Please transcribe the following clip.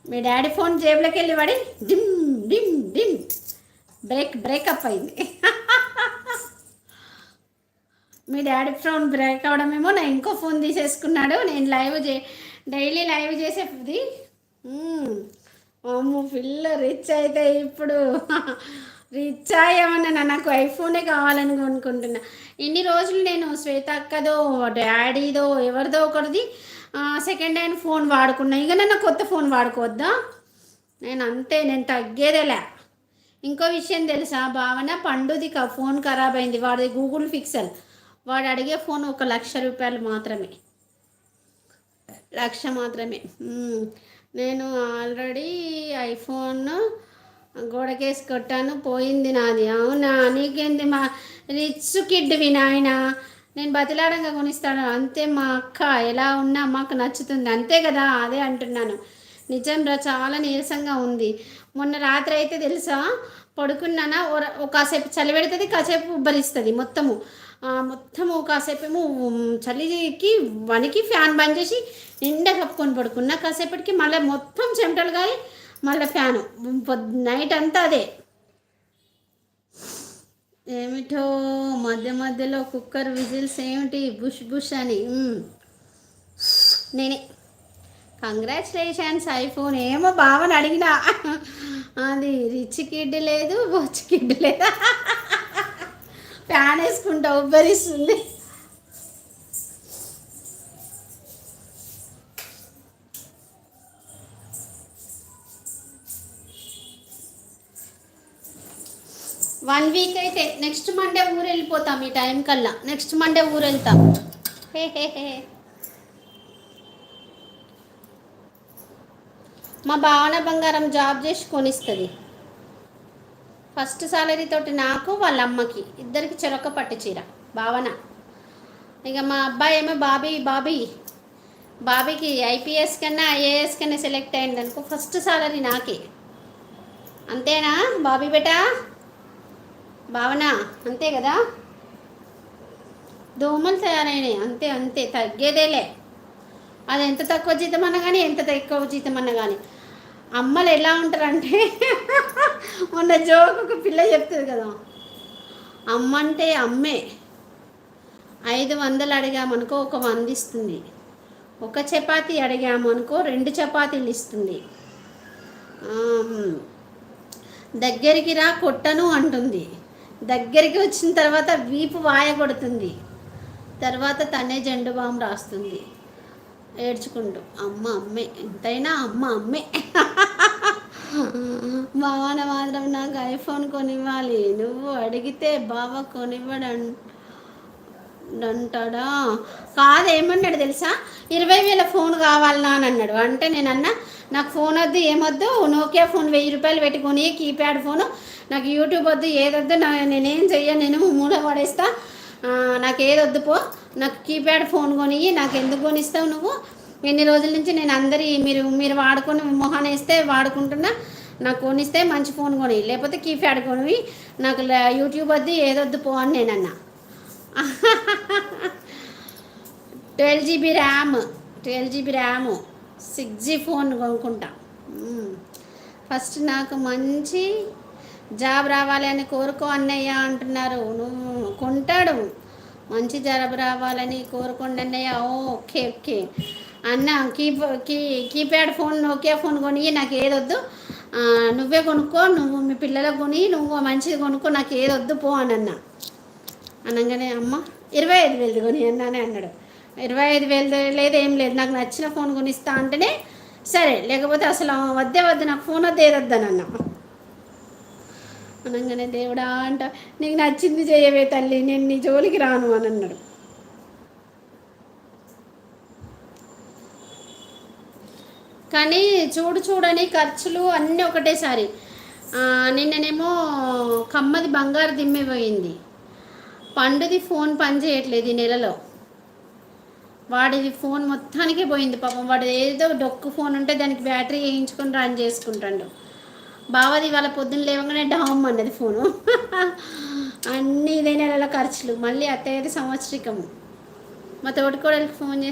మీ daddy phone జేబులోకి వెళ్ళి పడి dim dim dim breakup అయింది. మీ డాడీ ఫోన్ బ్రేక్ అవడమేమో నా ఇంకో ఫోన్ తీసేసుకున్నాడు. నేను డైలీ లైవ్ చేసేది. అమ్మ పిల్ల రిచ్ అయితే ఇప్పుడు రిచ్ అయ్యామన్నా నాకు ఐఫోనే కావాలని కొనుక్కుంటున్నా. ఇన్ని రోజులు నేను శ్వేత అక్కదో డాడీదో ఎవరిదో ఒకరిది సెకండ్ హ్యాండ్ ఫోన్ వాడుకున్నా. ఇక నన్ను కొత్త ఫోన్ వాడుకోవద్దా? నేను తగ్గేదేలే. ఇంకో విషయం తెలుసా భావన, పండుది ఫోన్ ఖరాబ్ అయింది. వాడిది గూగుల్ పిక్సెల్. వాడు అడిగే ఫోన్ 1,00,000 మాత్రమే. 1,00,000 మాత్రమే. నేను ఆల్రెడీ ఐఫోన్ గోడకేసి కొట్టాను, పోయింది నాది. అవునా, నీకేంది మా రిచ్ కిడ్వి నాయన. నేను బతిలాడంగా కొనిస్తాను అంతే. మా అక్క ఎలా ఉన్నా మాకు నచ్చుతుంది అంతే కదా, అదే అంటున్నాను. నిజంరా చాలా నీరసంగా ఉంది. మొన్న రాత్రి అయితే తెలుసా, పడుకున్నానా, కాసేపు చలి పెడుతుంది, కాసేపు ఉబ్బరిస్తుంది. మొత్తము కాసేపేమో చలికి వనికి ఫ్యాన్ బంద్ చేసి నిండా కప్పుకొని పడుకున్నా. కాసేపటికి మళ్ళీ మొత్తం చెమటలు కాయి మళ్ళీ ఫ్యాను నైట్ అంతా అదే. ఏమిటో మధ్య మధ్యలో కుక్కర్ విజిల్స్ ఏమిటి బుష్ బుష్ అని. నేనే కంగ్రాచులేషన్స్ ఐఫోన్. ఏమో బావని అడిగినా, అది రిచ్ కిడ్ లేదు బొచ్ కిడ్ లేదా, ఫ్యాన్ వేసుకుంటా ఉబ్బరిస్తుంది. వన్ వీక్ అయితే నెక్స్ట్ మండే ఊరు వెళ్ళిపోతాం. ఈ టైం కల్లా నెక్స్ట్ మండే ఊరు వెళ్తాం. హే హే హే. మా భావన బంగారం జాబ్ చేసి కొనిస్తుంది. ఫస్ట్ సాలరీ తోటి నాకు వాళ్ళ అమ్మకి ఇద్దరికి చెరొక పట్టు చీర భావన. ఇక మా అబ్బాయి ఏమో బాబీకి ఐపీఎస్ కన్నా ఐఏఎస్ కన్నా సెలెక్ట్ అయింది అనుకో, ఫస్ట్ సాలరీ నాకే. అంతేనా బాబీ బేటా, భావన అంతే కదా. దోమలు తయారైనాయి అంతే అంతే, తగ్గేదేలే. అది ఎంత తక్కువ జీతం అన్నా కానీ ఎంత ఎక్కువ జీతం అన్నా కానీ అమ్మలు ఎలా ఉంటారంటే, మొన్న జోక్ ఒక పిల్ల చెప్తుంది కదా, అమ్మ అంటే అమ్మే. 500 అడిగామనుకో 100 ఇస్తుంది. ఒక చపాతీ అడిగామనుకో 2 చపాతీలు ఇస్తుంది. దగ్గరికి రా కొట్టను అంటుంది. దగ్గరికి వచ్చిన తర్వాత వీపు వాయ కొడుతుంది. తర్వాత తనే జెండు బాంబు రాస్తుంది ఏడ్చుకుంటూ. అమ్మ అమ్మే, ఎంతైనా అమ్మ అమ్మే. భావన మాత్రం నాకు ఐఫోన్ కొనివ్వాలి, నువ్వు అడిగితే బావ కొనివ్వడంటాడా. కాదు, ఏమన్నాడు తెలుసా, 20,000 ఫోన్ కావాలన్నా అని అన్నాడు. అంటే నేనన్నా నాకు ఫోన్ వద్దు, ఏమొద్దు, నోకియా ఫోన్ 1,000 రూపాయలు పెట్టుకొని కీప్యాడ్ ఫోను, నాకు యూట్యూబ్ వద్దు, ఏదొద్దు, నేనేం చెయ్యను, నేను మూల పడేస్తా, నాకు ఏదొద్దు పో, నాకు కీప్యాడ్ ఫోన్ కొని, నాకు ఎందుకు కొనిస్తావు నువ్వు, ఎన్ని రోజుల నుంచి నేను మీరు వాడుకొని మొహాన్ వేస్తే వాడుకుంటున్నా, నాకు కొనిస్తే మంచి ఫోన్ కొని, లేకపోతే కీప్యాడ్ కొని, నాకు యూట్యూబ్ వద్దు ఏదొద్దు పో అని నేనన్నా. 12 GB ర్యామ్ 6G ఫోన్ కొనుక్కుంటా. ఫస్ట్ నాకు మంచి జాబ్ రావాలి అని కోరుకో అన్నయ్య అంటున్నారు. నువ్వు కొంటాడు, మంచి జాబ్ రావాలని కోరుకోండి అన్నయ్య. ఓకే ఓకే అన్న. కీప్యాడ్ ఫోన్ నోకియా ఫోన్ కొని, నాకు ఏదొద్దు, నువ్వే కొనుక్కో, నువ్వు మీ పిల్లలకు కొని, నువ్వు మంచిది కొనుక్కో, నాకు ఏదొద్దు పో అని అన్నా. అనగానే అమ్మ 25,000 కొని అన్నానే అన్నాడు. 25,000 లేదు ఏం లేదు, నాకు నచ్చిన ఫోన్ కొనిస్తా అంటేనే సరే, లేకపోతే అసలు వద్దు, నాకు ఫోన్ వద్దు ఏదొద్దు అని అన్నా. అనగానే దేవుడా అంట, నీకు నచ్చింది చేయవే తల్లి, నేను నీ జోలికి రాను అని అన్నాడు. కానీ చూడని ఖర్చులు అన్నీ ఒకటేసారి. నిన్ననేమో కమ్మది బంగారు దిమ్మిపోయింది, పండుది ఫోన్ పని చేయట్లేదు ఈ నెలలో. వాడిది ఫోన్ మొత్తానికి పోయింది పాపం. వాడు ఏదో డొక్కు ఫోన్ ఉంటే దానికి బ్యాటరీ వేయించుకొని రన్ చేసుకుంటాడు. బావది వాళ్ళ పొద్దున్న లేవగానే డామ్ అన్నది ఫోను. అన్నీ ఇదే నెలలో ఖర్చులు. మళ్ళీ అత్తయ్యది సంవత్సరికము. మా తోటికోడలికి ఫోన్ చేసి